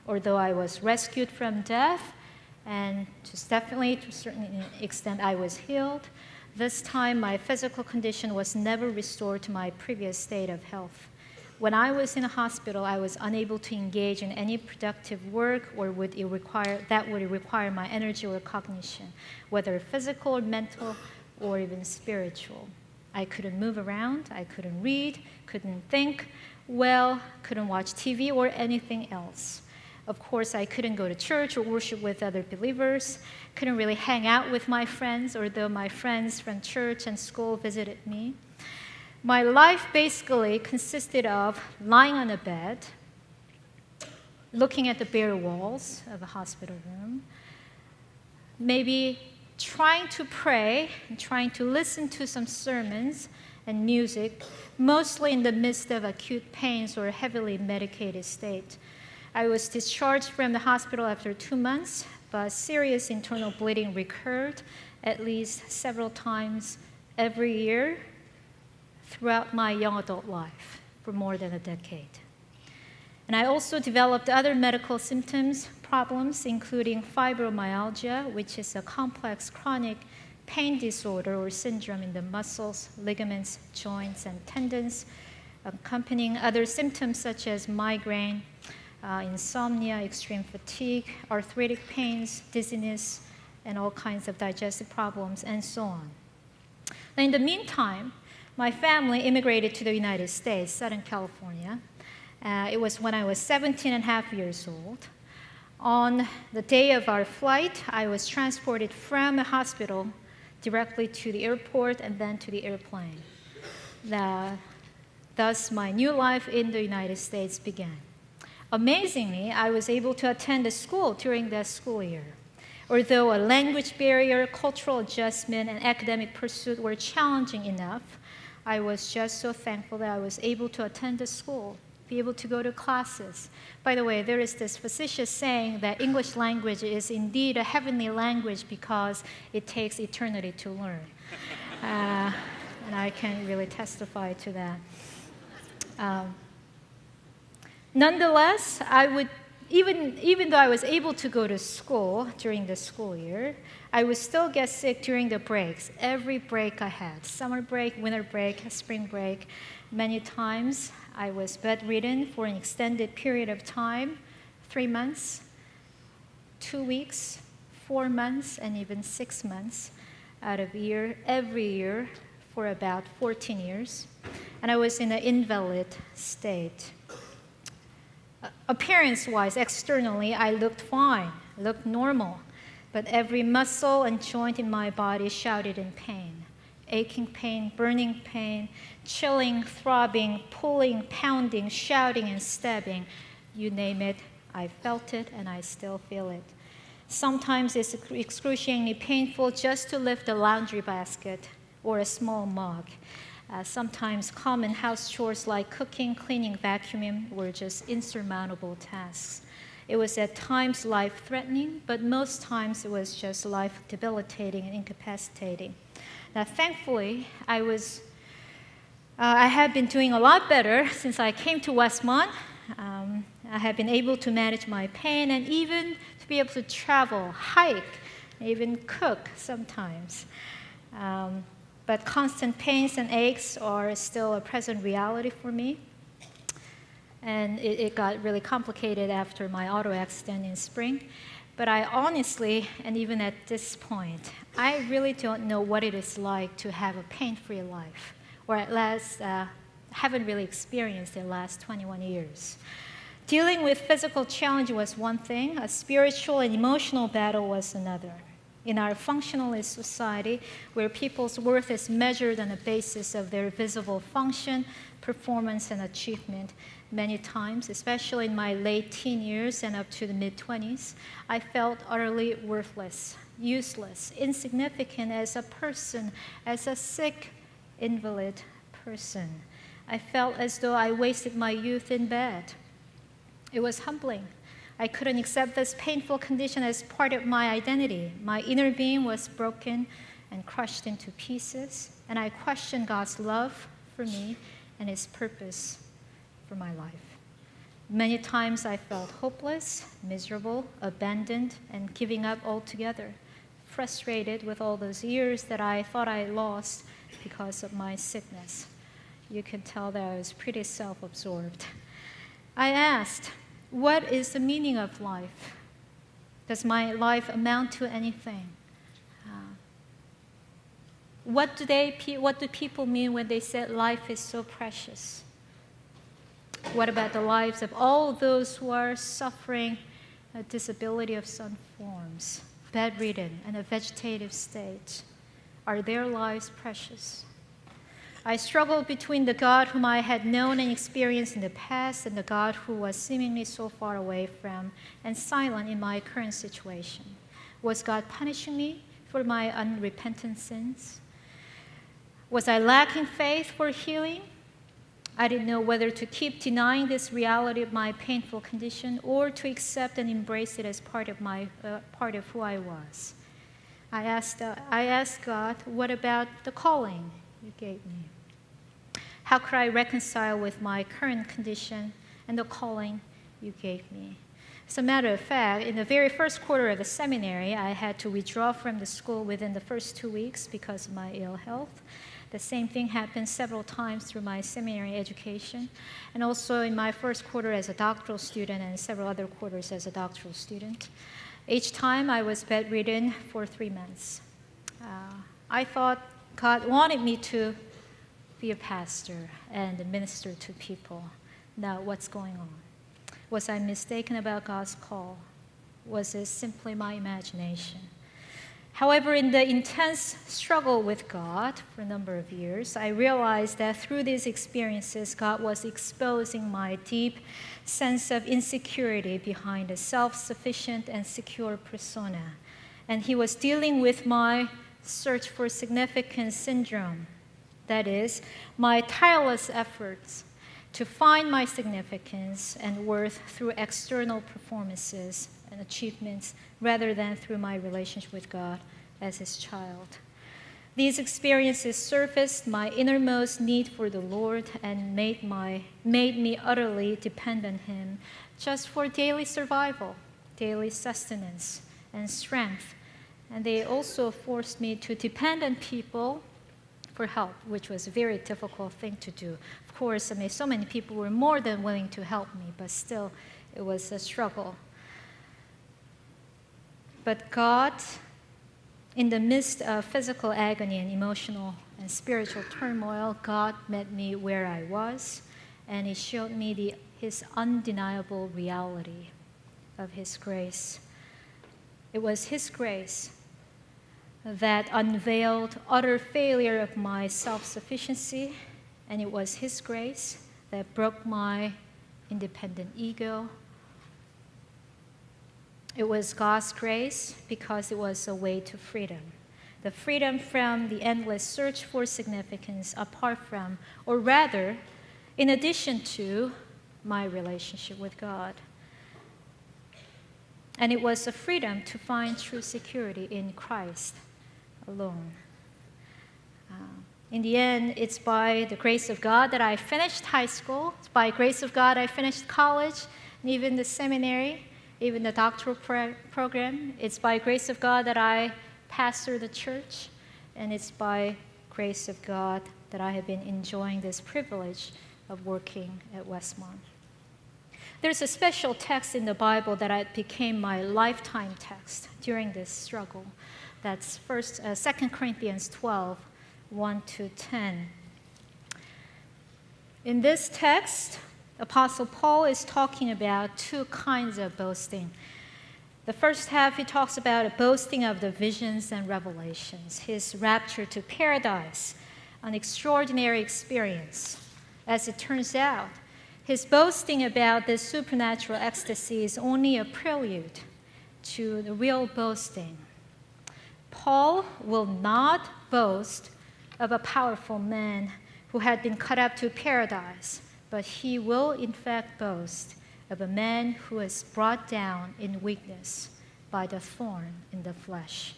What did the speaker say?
Although I was rescued from death, and to a certain extent, I was healed, this time my physical condition was never restored to my previous state of health. When I was in a hospital, I was unable to engage in any productive work that would require my energy or cognition, whether physical or mental or even spiritual. I couldn't move around, I couldn't read, couldn't think well, couldn't watch TV or anything else. Of course, I couldn't go to church or worship with other believers, couldn't really hang out with my friends, although my friends from church and school visited me. My life basically consisted of lying on a bed, looking at the bare walls of a hospital room, maybe trying to pray and trying to listen to some sermons and music, mostly in the midst of acute pains or heavily medicated state. I was discharged from the hospital after 2 months, but serious internal bleeding recurred at least several times every year throughout my young adult life for more than a decade. And I also developed other medical problems, including fibromyalgia, which is a complex chronic pain disorder or syndrome in the muscles, ligaments, joints, and tendons, accompanying other symptoms such as migraine, insomnia, extreme fatigue, arthritic pains, dizziness, and all kinds of digestive problems, and so on. Now, in the meantime, my family immigrated to the United States, Southern California. It was when I was 17 and a half years old. On the day of our flight, I was transported from a hospital directly to the airport and then to the airplane. Thus, my new life in the United States began. Amazingly, I was able to attend a school during that school year. Although a language barrier, cultural adjustment, and academic pursuit were challenging enough, I was just so thankful that I was able to attend the school, be able to go to classes. By the way, there is this facetious saying that English language is indeed a heavenly language because it takes eternity to learn. And I can really testify to that. Nonetheless, even though I was able to go to school during the school year, I would still get sick during the breaks, every break I had, summer break, winter break, spring break. Many times I was bedridden for an extended period of time, 3 months, 2 weeks, 4 months, and even 6 months out of every year for about 14 years. And I was in an invalid state. Appearance-wise, externally, I looked fine, looked normal, but every muscle and joint in my body shouted in pain. Aching pain, burning pain, chilling, throbbing, pulling, pounding, shouting, and stabbing. You name it, I felt it, and I still feel it. Sometimes it's excruciatingly painful just to lift a laundry basket or a small mug. Sometimes common house chores like cooking, cleaning, vacuuming were just insurmountable tasks. It was at times life-threatening, but most times it was just life-debilitating and incapacitating. Now, thankfully, I have been doing a lot better since I came to Westmont. I have been able to manage my pain and even to be able to travel, hike, and even cook sometimes. But constant pains and aches are still a present reality for me. And it got really complicated after my auto accident in spring. But I honestly, and even at this point, I really don't know what it is like to have a pain-free life, or at least haven't really experienced in the last 21 years. Dealing with physical challenge was one thing, a spiritual and emotional battle was another. In our functionalist society, where people's worth is measured on the basis of their visible function, performance, and achievement, many times, especially in my late teen years and up to the mid-20s, I felt utterly worthless, useless, insignificant as a person, as a sick, invalid person. I felt as though I wasted my youth in bed. It was humbling. I couldn't accept this painful condition as part of my identity. My inner being was broken and crushed into pieces, and I questioned God's love for me and His purpose for my life. Many times I felt hopeless, miserable, abandoned, and giving up altogether, frustrated with all those years that I thought I lost because of my sickness. You can tell that I was pretty self-absorbed. I asked, what is the meaning of life? Does my life amount to anything? What do people mean when they say life is so precious? What about the lives of all those who are suffering a disability of some forms, bedridden, and a vegetative state? Are their lives precious? I struggled between the God whom I had known and experienced in the past and the God who was seemingly so far away from and silent in my current situation. Was God punishing me for my unrepentant sins? Was I lacking faith for healing? I didn't know whether to keep denying this reality of my painful condition or to accept and embrace it as part of who I was. I asked God, what about the calling you gave me? How could I reconcile with my current condition and the calling you gave me? As a matter of fact, in the very first quarter of the seminary, I had to withdraw from the school within the first 2 weeks because of my ill health. The same thing happened several times through my seminary education, and also in my first quarter as a doctoral student and several other quarters as a doctoral student. Each time I was bedridden for 3 months. I thought God wanted me to be a pastor and minister to people. Now, what's going on? Was I mistaken about God's call? Was it simply my imagination? However, in the intense struggle with God for a number of years, I realized that through these experiences, God was exposing my deep sense of insecurity behind a self-sufficient and secure persona. And He was dealing with my search for significance syndrome. That is, my tireless efforts to find my significance and worth through external performances and achievements rather than through my relationship with God as His child. These experiences surfaced my innermost need for the Lord and made me utterly dependent on Him just for daily survival, daily sustenance, and strength. And they also forced me to depend on people for help, which was a very difficult thing to do. Of course, so many people were more than willing to help me, but still, it was a struggle. But God, in the midst of physical agony and emotional and spiritual turmoil, God met me where I was, and He showed me His undeniable reality of His grace. It was His grace that unveiled utter failure of my self-sufficiency, and it was His grace that broke my independent ego. It was God's grace because it was a way to freedom. The freedom from the endless search for significance apart from, or rather, in addition to, my relationship with God. And it was a freedom to find true security in Christ alone. In the end, it's by the grace of God that I finished high school. It's by grace of God I finished college, and even the seminary, even the doctoral program. It's by grace of God that I pastor the church, and it's by grace of God that I have been enjoying this privilege of working at Westmont. There's a special text in the Bible that became my lifetime text during this struggle. That's 2 Corinthians 12, 1-10. In this text, Apostle Paul is talking about two kinds of boasting. The first half, he talks about a boasting of the visions and revelations, his rapture to paradise, an extraordinary experience. As it turns out, his boasting about this supernatural ecstasy is only a prelude to the real boasting. Paul will not boast of a powerful man who had been caught up to paradise, but he will in fact boast of a man who is brought down in weakness by the thorn in the flesh.